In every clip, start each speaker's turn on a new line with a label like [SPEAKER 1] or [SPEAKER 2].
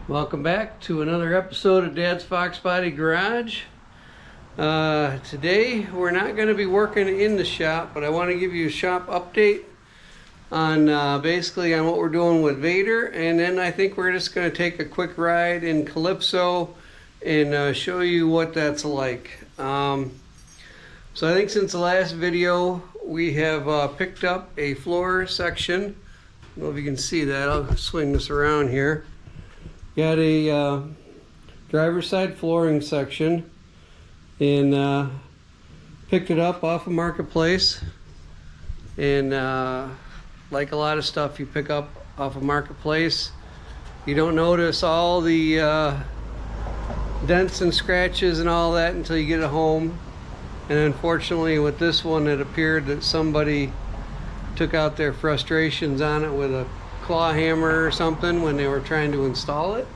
[SPEAKER 1] Welcome back to another episode of Dad's Fox Body Garage. Today we're not going to be working in the shop, but I want to give you a shop update on basically on what we're doing with Vader, and then I think we're just going to take a quick ride in Calypso and show you what that's like. So I think since the last video we have picked up a floor section. I don't know if you can see that. I'll swing this around here. Got a driver's side flooring section and picked it up off of Marketplace, and like a lot of stuff you pick up off of Marketplace, you don't notice all the dents and scratches and all that until you get it home. And unfortunately with this one, it appeared that somebody took out their frustrations on it with a claw hammer or something when they were trying to install it.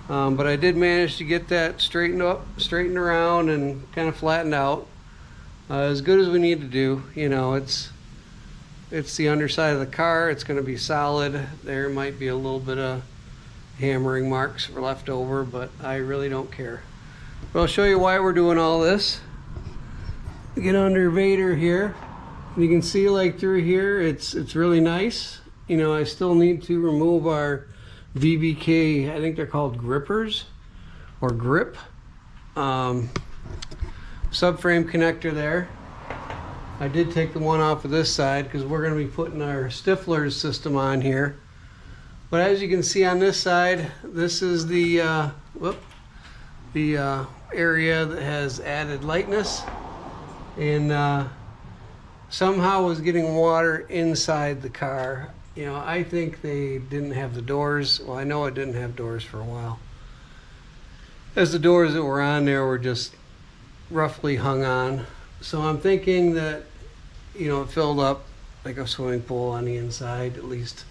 [SPEAKER 1] But I did manage to get that straightened around and kind of flattened out as good as we need to do. You know, it's the underside of the car. It's going to be solid. There might be a little bit of hammering marks left over, but I really don't care. But I'll show you why we're doing all this. Get under Vader here, and you can see like through here it's really nice. You know, I still need to remove our VBK, I think they're called grippers or grip subframe connector there. I did take the one off of this side because we're going to be putting our Stifler's system on here. But as you can see on this side, this is the area that has added lightness, and somehow was getting water inside the car. You know, I think they didn't have the doors. Well, I know it didn't have doors for a while, as the doors that were on there were just roughly hung on. So I'm thinking that, you know, it filled up like a swimming pool on the inside, at least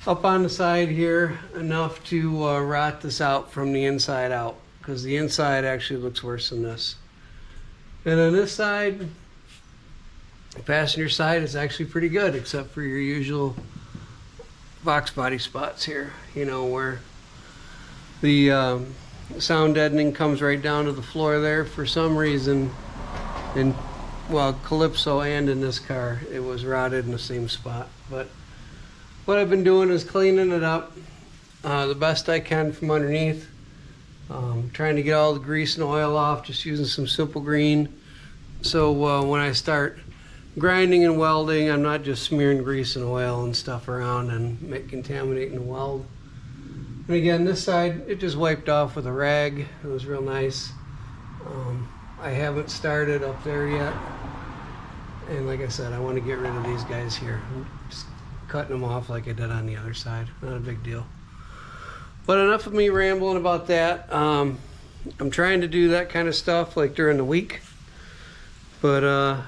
[SPEAKER 1] up on the side here, enough to rot this out from the inside out, because the inside actually looks worse than this. And on this side, the passenger side is actually pretty good, except for your usual Fox body spots here, you know, where the sound deadening comes right down to the floor there. For some reason, in, well, Calypso and in this car, it was rotted in the same spot. But what I've been doing is cleaning it up the best I can from underneath. Trying to get all the grease and oil off, just using some simple green. So when I start grinding and welding, I'm not just smearing grease and oil and stuff around and contaminating the weld. And again, this side, it just wiped off with a rag. It was real nice. I haven't started up there yet. And like I said, I want to get rid of these guys here. I'm just cutting them off like I did on the other side. Not a big deal. But enough of me rambling about that. I'm trying to do that kind of stuff like during the week. But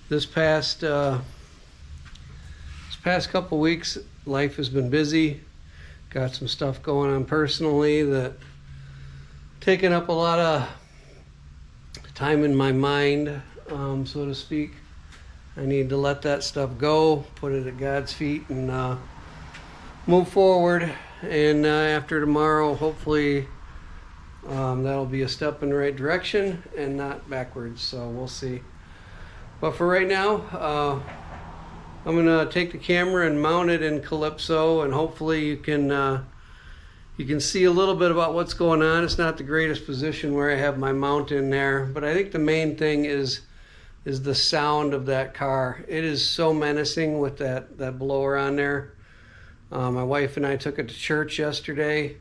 [SPEAKER 1] this past couple weeks, life has been busy. Got some stuff going on personally that taking up a lot of time in my mind, so to speak. I need to let that stuff go, put it at God's feet, and move forward. And after tomorrow, hopefully that'll be a step in the right direction and not backwards. So we'll see. But for right now, I'm gonna take the camera and mount it in Calypso, and hopefully you can see a little bit about what's going on. It's not the greatest position where I have my mount in there, but I think the main thing is the sound of that car. It is so menacing with that blower on there. My wife and I took it to church yesterday,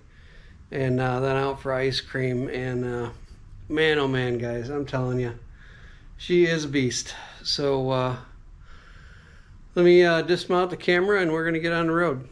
[SPEAKER 1] and then out for ice cream, and man, oh man, guys, I'm telling you, she is a beast. So let me dismount the camera and we're gonna get on the road.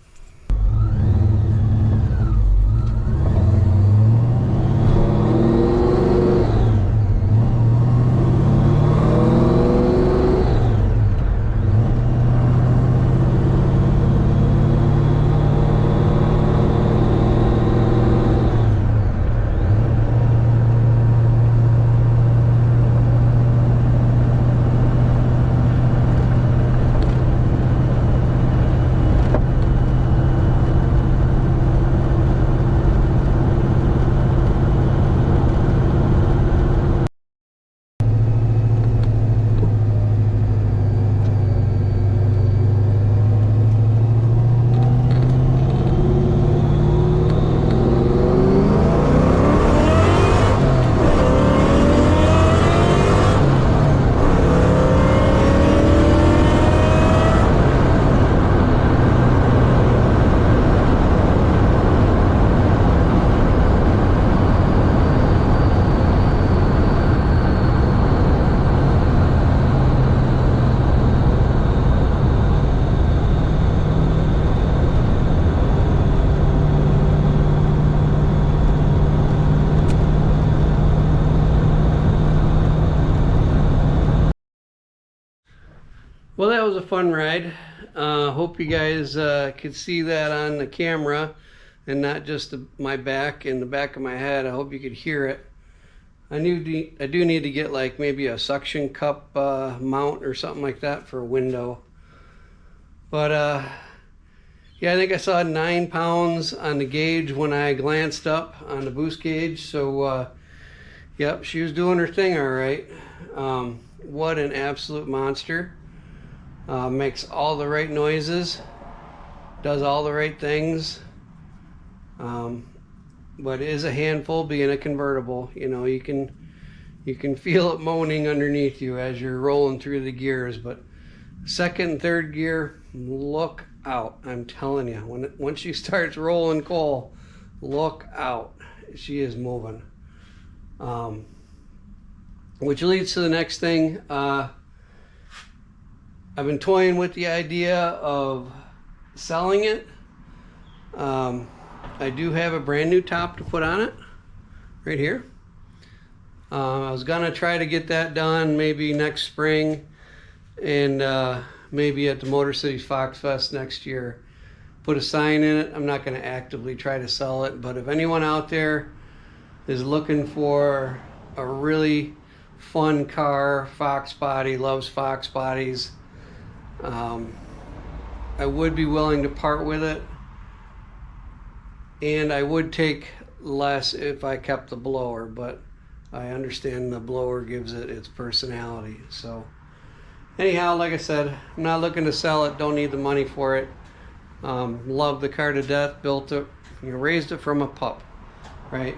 [SPEAKER 1] Well, that was a fun ride. Hope you guys could see that on the camera and not just my back and the back of my head. I hope you could hear it. I do need to get like maybe a suction cup mount or something like that for a window. But yeah, I think I saw 9 pounds on the gauge when I glanced up on the boost gauge. So yep, she was doing her thing all right. What an absolute monster. Makes all the right noises, does all the right things, but it is a handful being a convertible. You know, you can feel it moaning underneath you as you're rolling through the gears. But second and third gear, look out. I'm telling you, once she starts rolling coal, look out. She is moving. Which leads to the next thing. I've been toying with the idea of selling it. I do have a brand new top to put on it, right here. I was gonna try to get that done maybe next spring, and maybe at the Motor City Fox Fest next year. Put a sign in it. I'm not gonna actively try to sell it, but if anyone out there is looking for a really fun car, Fox body, loves Fox bodies, I would be willing to part with it, and I would take less if I kept the blower, but I understand the blower gives it its personality. So anyhow, like I said, I'm not looking to sell it, don't need the money for it. Love the car to death, built it, raised it from a pup, right?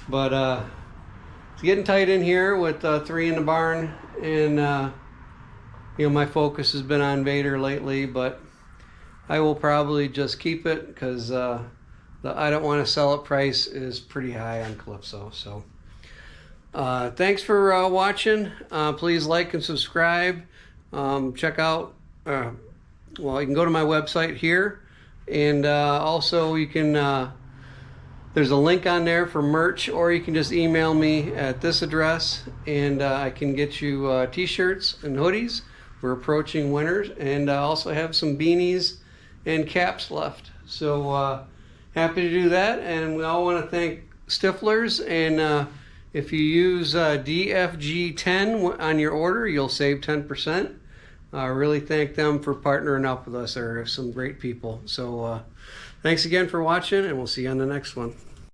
[SPEAKER 1] But it's getting tight in here with 3 in the barn, and my focus has been on Vader lately, but I will probably just keep it because the I don't want to sell it price is pretty high on Calypso. So thanks for watching. Please like and subscribe. Check out, well, you can go to my website here, and also you can, there's a link on there for merch, or you can just email me at this address, and I can get you t-shirts and hoodies. We're approaching winters, and I also have some beanies and caps left. So happy to do that, and we all want to thank Stiflers, and if you use DFG10 on your order, you'll save 10%. Really thank them for partnering up with us. They're some great people. So thanks again for watching, and we'll see you on the next one.